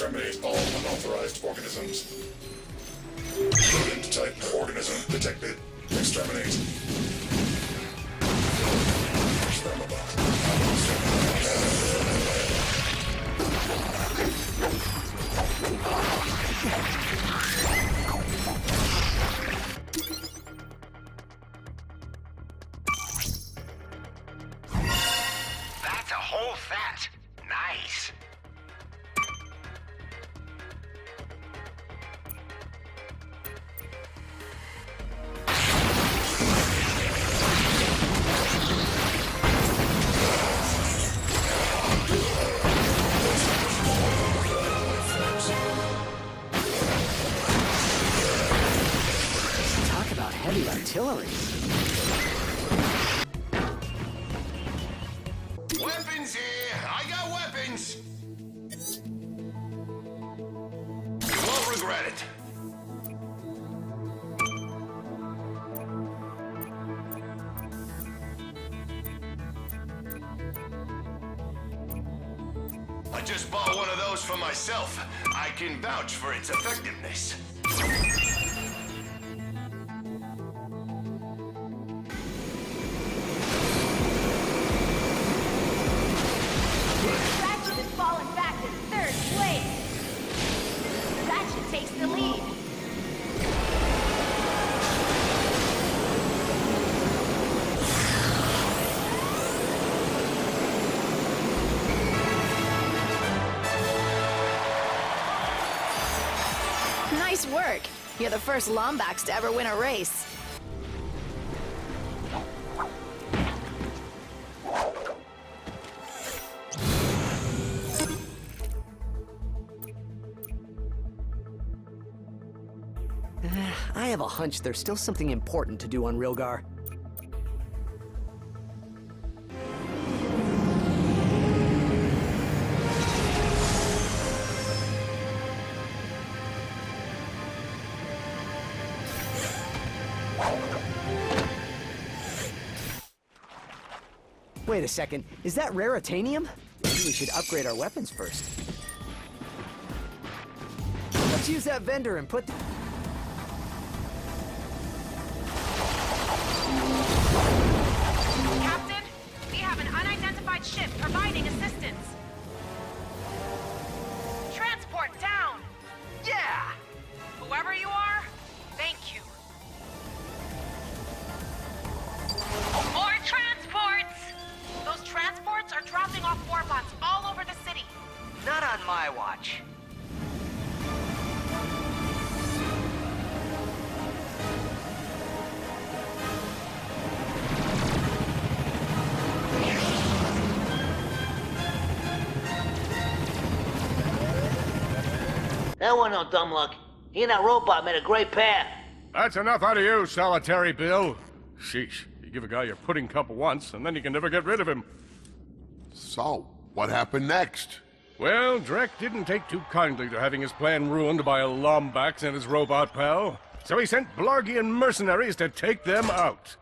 Exterminate all unauthorized organisms. Mutant type organism detected. Exterminate. That's a whole fat. Nice. Talk about heavy artillery. Weapons here! I got weapons! You won't regret it. I just bought one of those for myself. I can vouch for its effectiveness. Ratchet has fallen back to third place. Ratchet takes the lead. Nice work. You're the first Lombax to ever win a race. I have a hunch there's still something important to do on Rilgar. Wait a second, is that raritanium? Maybe we should upgrade our weapons first. Let's use that vendor and put... Captain, we have an unidentified ship providing assistance. Transport down. Yeah! Whoever you are, thank you. More transports! Those transports are dropping off warbots all over the city. Not on my watch. That wasn't no dumb luck. He and that robot made a great pair. That's enough out of you, Solitary Bill. Sheesh. You give a guy your pudding cup once, and then you can never get rid of him. So, what happened next? Well, Drek didn't take too kindly to having his plan ruined by a Lombax and his robot pal. So he sent Blargian mercenaries to take them out.